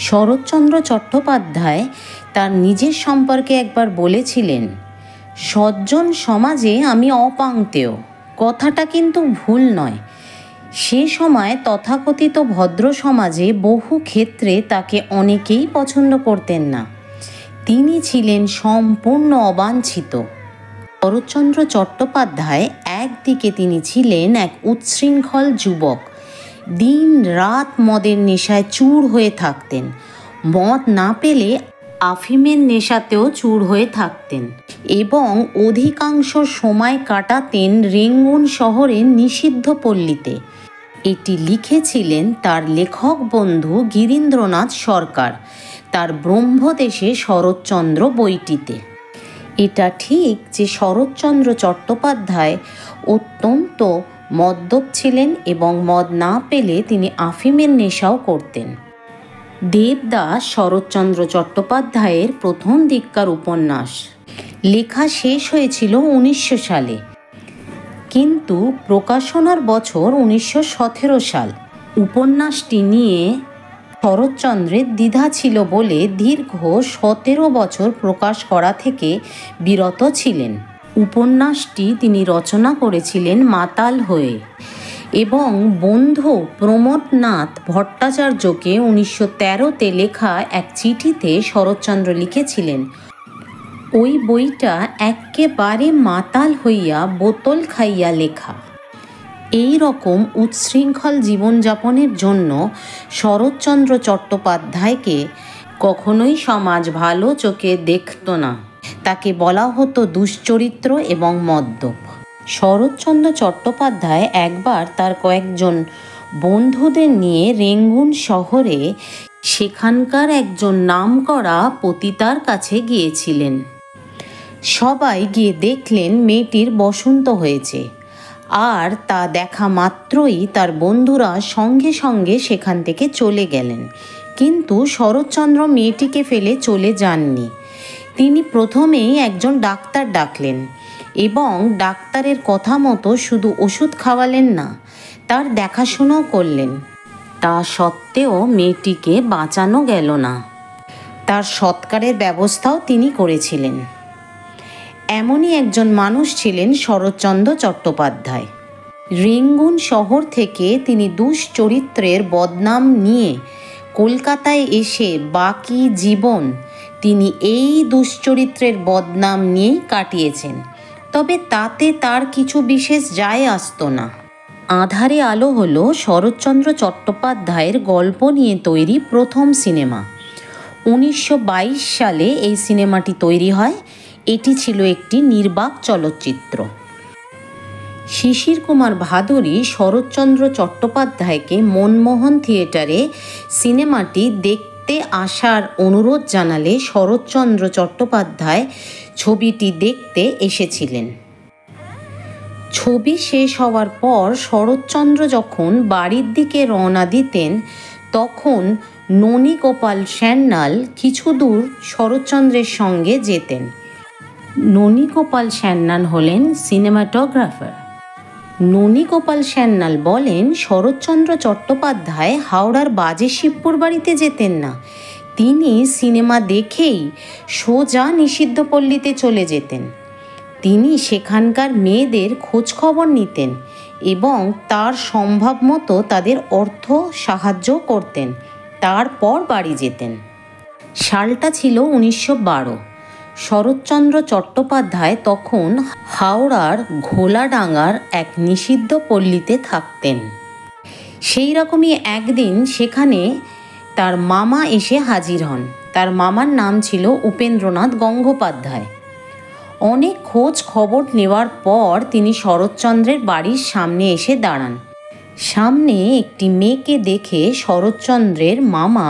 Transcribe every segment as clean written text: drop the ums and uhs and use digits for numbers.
শরৎচন্দ্র চট্টোপাধ্যায় তার নিজের সম্পর্কে একবার বলেছিলেন, সজ্জন সমাজে আমি অপাংক্তেয়। কথাটা কিন্তু ভুল নয়। সে সময় তথাকথিত ভদ্র সমাজে বহু ক্ষেত্রে তাকে অনেকেই পছন্দ করতেন না। তিনি ছিলেন সম্পূর্ণ অবাঞ্ছিত। শরৎচন্দ্র চট্টোপাধ্যায় একদিকে তিনি ছিলেন এক উচ্ছৃঙ্খল যুবক। দিন রাত মদের নেশায় চূর হয়ে থাকতেন। মদ না পেলে আফিমের নেশাতেও চূর হয়ে থাকতেন এবং অধিকাংশ সময় কাটাতেন রেঙ্গুন শহরের নিষিদ্ধ পল্লীতে। এটি লিখেছিলেন তার লেখক বন্ধু গিরীন্দ্রনাথ সরকার তার ব্রহ্মদেশে শরৎচন্দ্র বইটিতে। এটা ঠিক যে শরৎচন্দ্র চট্টোপাধ্যায় অত্যন্ত মদ্যপ ছিলেন এবং মদ না পেলে তিনি আফিমের নেশাও করতেন। দেবদাস শরৎচন্দ্র চট্টোপাধ্যায়ের প্রথম দিককার উপন্যাস। লেখা শেষ হয়েছিল 1900 সালে, কিন্তু প্রকাশনার বছর 1917 সাল। উপন্যাসটি নিয়ে শরৎচন্দ্রের দ্বিধা ছিল বলে দীর্ঘ 17 বছর প্রকাশ করা থেকে বিরত ছিলেন। উপন্যাসটি তিনি রচনা করেছিলেন মাতাল হয়ে এবং বন্ধু প্রমোদনাথ ভট্টাচার্যকে 1913-তে লেখা এক চিঠিতে শরৎচন্দ্র লিখেছিলেন, ওই বইটা এক্কেবারে মাতাল হইয়া বোতল খাইয়া লেখা। এই রকম উচ্ছৃঙ্খল জীবনযাপনের জন্য শরৎচন্দ্র চট্টোপাধ্যায়কে কখনোই সমাজ ভালো চোখে দেখত না। তাকে বলা হতো দুশ্চরিত্র এবং মদ্যপ। শরৎচন্দ্র চট্টোপাধ্যায় একবার তার কয়েকজন বন্ধুদের নিয়ে রেঙ্গুন শহরে সেখানকার একজন নামকরা পতিতার কাছে গিয়েছিলেন। সবাই গিয়ে দেখলেন মেয়েটির বসন্ত হয়েছে, আর তা দেখা মাত্রই তার বন্ধুরা সঙ্গে সঙ্গে সেখান থেকে চলে গেলেন। কিন্তু শরৎচন্দ্র মেয়েটিকে ফেলে চলে যাননি। তিনি প্রথমেই একজন ডাক্তার ডাকলেন এবং ডাক্তারের কথা মতো শুধু ওষুধ খাওয়ালেন না, তার দেখাশোনাও করলেন। তা সত্ত্বেও মেয়েটিকে বাঁচানো গেল না। তার সৎকারের ব্যবস্থাও তিনি করেছিলেন। এমনই একজন মানুষ ছিলেন শরৎচন্দ্র চট্টোপাধ্যায়। রেঙ্গুন শহর থেকে তিনি দুশ্চরিত্রের বদনাম নিয়ে কলকাতায় এসে বাকি জীবন তিনি এই দুশ্চরিত্রের বদনাম নিয়েই কাটিয়েছেন। তবে তাতে তার কিছু বিশেষ যায় আসতো না। আঁধারে আলো হলো শরৎচন্দ্র চট্টোপাধ্যায়ের গল্প নিয়ে তৈরি প্রথম সিনেমা। 1922 সালে এই সিনেমাটি তৈরি হয়। এটি ছিল একটি নির্বাক চলচ্চিত্র। শিশির কুমার ভাদুরী শরৎচন্দ্র চট্টোপাধ্যায়কে মনমোহন থিয়েটারে সিনেমাটি দেখতে আসার অনুরোধ জানালে শরৎচন্দ্র চট্টোপাধ্যায় ছবিটি দেখতে এসেছিলেন। ছবি শেষ হওয়ার পর শরৎচন্দ্র যখন বাড়ির দিকে রওনা দিতেন, তখন ননীগোপাল সান্যাল কিছু দূর শরৎচন্দ্রের সঙ্গে যেতেন। ননীগোপাল সান্যাল হলেন সিনেমাটোগ্রাফার। ননীগোপাল সান্যাল বলেন, শরৎচন্দ্র চট্টোপাধ্যায় হাওড়ার বাজে শিবপুর বাড়িতে যেতেন না। তিনি সিনেমা দেখেই সোজা নিষিদ্ধ পল্লীতে চলে যেতেন। তিনি সেখানকার মেয়েদের খোঁজখবর নিতেন এবং তার সম্ভব মতো তাদের অর্থ সাহায্য করতেন। তারপর বাড়ি যেতেন। সালটা ছিল 1912। শরৎচন্দ্র চট্টোপাধ্যায় তখন হাওড়ার ঘোলাডাঙ্গার এক নিষিদ্ধ পল্লীতে থাকতেন। সেই রকমই একদিন সেখানে তার মামা এসে হাজির হন। তার মামার নাম ছিল উপেন্দ্রনাথ গঙ্গোপাধ্যায়। অনেক খোঁজ খবর নেওয়ার পর তিনি শরৎচন্দ্রের বাড়ির সামনে এসে দাঁড়ান। সামনে একটি মেয়েকে দেখে শরৎচন্দ্রের মামা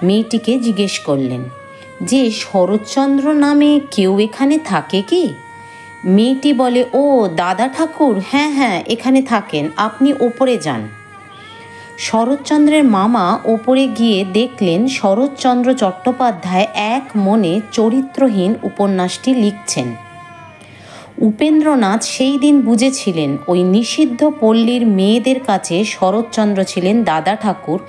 মেয়েটিকে জিজ্ঞেস করলেন যে, শরৎচন্দ্র নামে কেউ এখানে থাকে কি? মেয়েটি বলে, ও দাদা ঠাকুর, হ্যাঁ হ্যাঁ এখানে থাকেন, আপনি ওপরে যান। শরৎচন্দ্রের মামা ওপরে গিয়ে দেখলেন শরৎচন্দ্র চট্টোপাধ্যায় এক মনে চরিত্রহীন উপন্যাসটি লিখছেন। উপেন্দ্রনাথ সেই দিন বুঝেছিলেন ওই নিষিদ্ধ পল্লীর মেয়েদের কাছে শরৎচন্দ্র ছিলেন দাদা ঠাকুর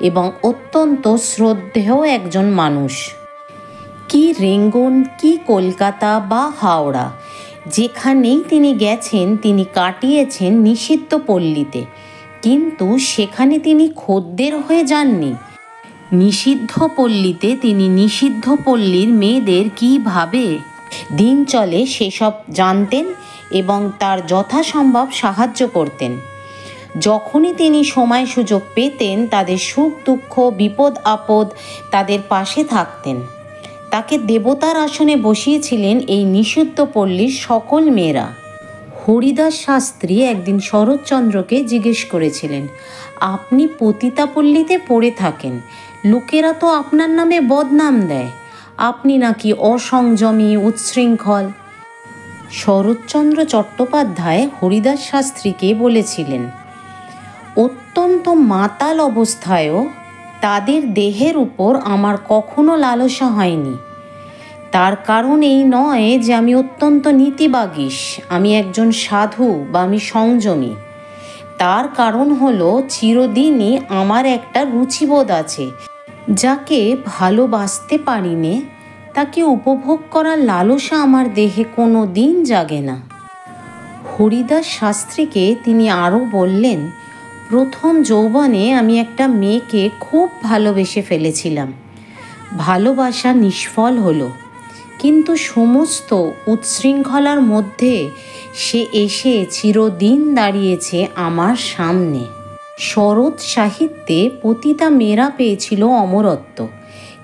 এবং অত্যন্ত শ্রদ্ধেয় একজন মানুষ। কি রেঙ্গুন, কি কলকাতা বা হাওড়া, যেখানেই তিনি গেছেন তিনি কাটিয়েছেন নিষিদ্ধ পল্লীতে, কিন্তু সেখানে তিনি খদ্দের হয়ে যাননি। নিষিদ্ধ পল্লীতে তিনি নিষিদ্ধ পল্লীর মেয়েদের কীভাবে দিন চলে সেসব জানতেন এবং তার যথাসম্ভব সাহায্য করতেন। যখনই তিনি সময় সুযোগ পেতেন তাদের সুখ দুঃখ বিপদ আপদ তাদের পাশে থাকতেন। তাকে দেবতার আসনে বসিয়েছিলেন এই নিষিদ্ধ পল্লীর সকল মেয়েরা। হরিদাস শাস্ত্রী একদিন শরৎচন্দ্রকে জিজ্ঞেস করেছিলেন, আপনি পতিতাপল্লীতে পড়ে থাকেন, লোকেরা তো আপনার নামে বদনাম দেয়, আপনি নাকি অসংযমী, উচ্ছৃঙ্খল। শরৎচন্দ্র চট্টোপাধ্যায় হরিদাস শাস্ত্রীকে বলেছিলেন, অত্যন্ত মাতাল অবস্থায়ও তাদের দেহের উপর আমার কখনো লালসা হয়নি। তার কারণ এই নয় যে আমি অত্যন্ত নীতিবাগীশ, আমি একজন সাধু বা আমি সংযমী। তার কারণ হলো চিরদিনই আমার একটা রুচিবোধ আছে, যাকে ভালোবাসতে পারি নে তাকে উপভোগ করার লালসা আমার দেহে কোনো দিন জাগে না। হরিদাস শাস্ত্রীকে তিনি আরও বললেন, প্রথম যৌবনে আমি একটা মেয়েকে খুব ভালোবেসে ফেলেছিলাম। ভালোবাসা নিষ্ফল হলো, কিন্তু সমস্ত উচ্ছৃঙ্খলার মধ্যে সে এসে চিরদিন দাঁড়িয়েছে আমার সামনে। শরৎ সাহিত্যে পতিতা মেয়েরা পেয়েছিল অমরত্ব।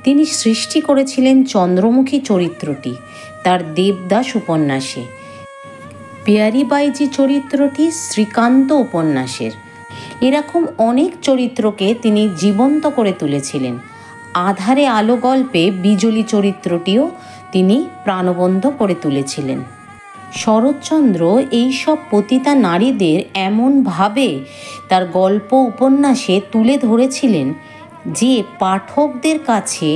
তিনি সৃষ্টি করেছিলেন চন্দ্রমুখী চরিত্রটি তার দেবদাস উপন্যাসে, পিয়ারিবাইজি চরিত্রটি শ্রীকান্ত উপন্যাসের। এরকম অনেক চরিত্রকে তিনি জীবন্ত করে তুলেছিলেন। আধারে আলো গল্পে বিজলি চরিত্রটিও তিনি প্রাণবন্ত করে তুলেছিলেন। শরৎচন্দ্র এইসব পতিতা নারীদের এমনভাবে তার গল্প উপন্যাসে তুলে ধরেছিলেন যে পাঠকদের কাছে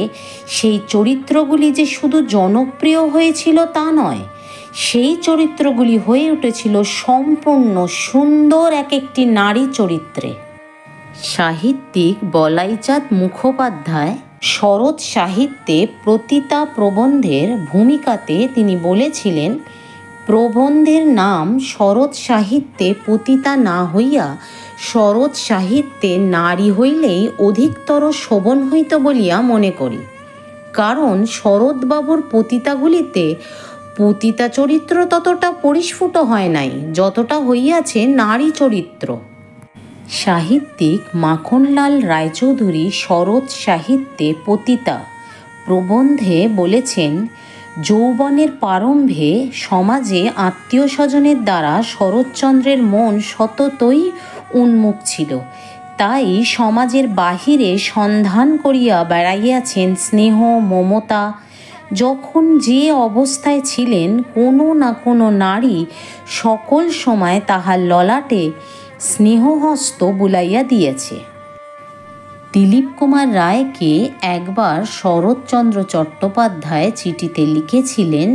সেই চরিত্রগুলি যে শুধু জনপ্রিয় হয়েছিল তা নয়, সেই চরিত্রগুলি হয়ে উঠেছিল সম্পূর্ণ সুন্দর এক একটি নারী চরিত্রে। সাহিত্যিক বলাইচাঁদ মুখোপাধ্যায় শরৎ সাহিত্যে পতিতা প্রবন্ধের ভূমিকাতে তিনি বলেছিলেন, প্রবন্ধের নাম শরৎ সাহিত্যে পতিতা না হইয়া শরৎ সাহিত্যে নারী হইলেই অধিকতর শোভন হইত বলিয়া মনে করি। কারণ শরৎবাবুর পতিতাগুলিতে পতিতা চরিত্র ততটা পরিস্ফুট হয় নাই যতটা হইয়াছে নারী চরিত্র। সাহিত্যিক মাখনলাল রায়চৌধুরী শরৎ সাহিত্যে পতিতা প্রবন্ধে বলেছেন, যৌবনের প্রারম্ভে সমাজে আত্মীয় স্বজনের দ্বারা শরৎচন্দ্রের মন সততই উন্মুখ ছিল, তাই সমাজের বাহিরে সন্ধান করিয়া বেড়াইয়াছেন স্নেহ মমতা। যখন যে অবস্থায় ছিলেন কোনো না কোনো নারী সকল সময় তাহার ললাটে স্নেহহস্ত বুলাইয়া দিয়েছে। দিলীপ কুমার রায়কে একবার শরৎচন্দ্র চট্টোপাধ্যায় চিঠিতে লিখেছিলেন,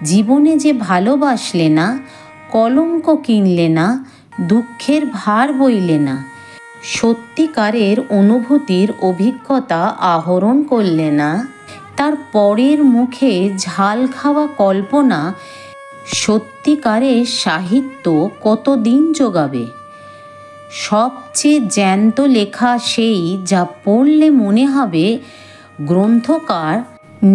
জীবনে যে ভালোবাসলে না, কলঙ্ক কিনলে না, দুঃখের ভার বইলে না, সত্যিকারের অনুভূতির অভিজ্ঞতা আহরণ করলে না, তার পরের মুখে ঝাল খাওয়া কল্পনা সত্যিকারের সাহিত্য কতদিন যোগাবে। সবচেয়ে জ্যান্ত লেখা সেই যা পড়লে মনে হবে গ্রন্থকার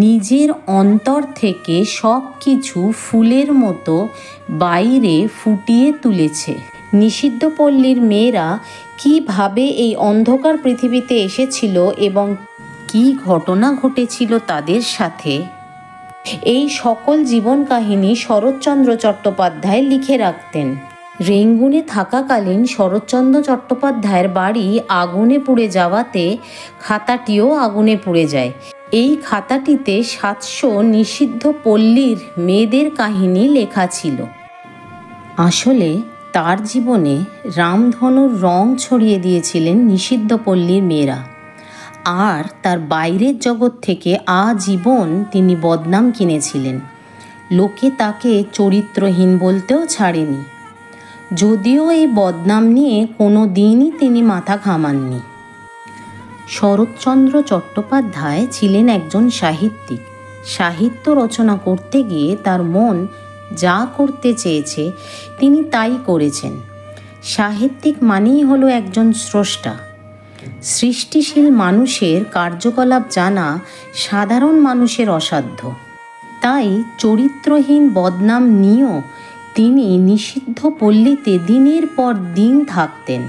নিজের অন্তর থেকে সব কিছু ফুলের মতো বাইরে ফুটিয়ে তুলেছে। নিষিদ্ধ পল্লীর মেয়েরা কীভাবে এই অন্ধকার পৃথিবীতে এসেছিল এবং কী ঘটনা ঘটেছিল তাদের সাথে, এই সকল জীবন কাহিনী শরৎচন্দ্র চট্টোপাধ্যায় লিখে রাখতেন। রেঙ্গুনে থাকাকালীন শরৎচন্দ্র চট্টোপাধ্যায়ের বাড়ি আগুনে পুড়ে যাওয়াতে খাতাটিও আগুনে পুড়ে যায়। এই খাতাটিতে 700 নিষিদ্ধ পল্লীর মেয়েদের কাহিনী লেখা ছিল। আসলে তার জীবনে রামধনুর রং ছড়িয়ে দিয়েছিলেন নিষিদ্ধ পল্লীর মেয়েরা, আর তার বাইরের জগৎ থেকে আজীবন তিনি বদনাম কিনেছিলেন। লোকে তাকে চরিত্রহীন বলতেও ছাড়েনি, যদিও এই বদনাম নিয়ে কোনো দিনই তিনি মাথা ঘামাননি। শরৎচন্দ্র চট্টোপাধ্যায় ছিলেন একজন সাহিত্যিক। সাহিত্য রচনা করতে গিয়ে তার মন যা করতে চেয়েছে তিনি তাই করেছেন। সাহিত্যিক মানেই হলো একজন স্রষ্টা। সৃষ্টিশীল মানুষের কার্যকলাপ জানা সাধারণ মানুষের অসাধ্য। তাই চরিত্রহীন বদনাম নিয়েও তিনি নিষিদ্ধ পল্লীতে দিনের পর দিন থাকতেন।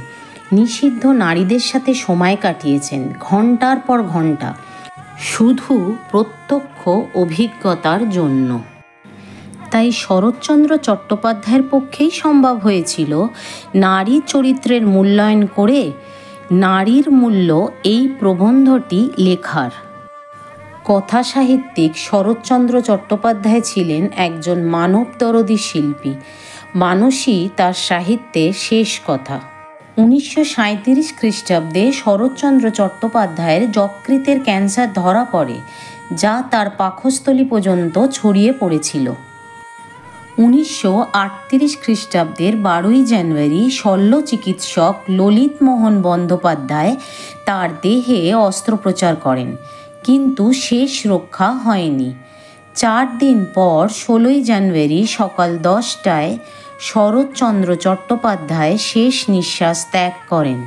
নিষিদ্ধ নারীদের সাথে সময় কাটিয়েছেন ঘন্টার পর ঘন্টা, শুধু প্রত্যক্ষ অভিজ্ঞতার জন্য। তাই শরৎচন্দ্র চট্টোপাধ্যায়ের পক্ষেই সম্ভব হয়েছিল নারী চরিত্রের মূল্যায়ন করে নারীর মূল্য এই প্রবন্ধটি লেখার। কথা সাহিত্যিক শরৎচন্দ্র চট্টোপাধ্যায় ছিলেন একজন মানবদরদী শিল্পী। মানুষই তার সাহিত্যে শেষ কথা। 1937 খ্রিস্টাব্দে শরৎচন্দ্র চট্টোপাধ্যায়ের যকৃতের ক্যান্সার ধরা পড়ে, যা তার পাকস্থলী পর্যন্ত ছড়িয়ে পড়েছিল। 1938 খ্রিস্টাব্দের 12ই জানুয়ারি শল্য চিকিৎসক ললিতমোহন বন্দ্যোপাধ্যায় তার দেহে অস্ত্রোপচার করেন, কিন্তু শেষ রক্ষা হয়নি। 4 দিন পর 16ই জানুয়ারি সকাল 10টায় শরৎচন্দ্র চট্টোপাধ্যায় শেষ নিঃশ্বাস ত্যাগ করেন।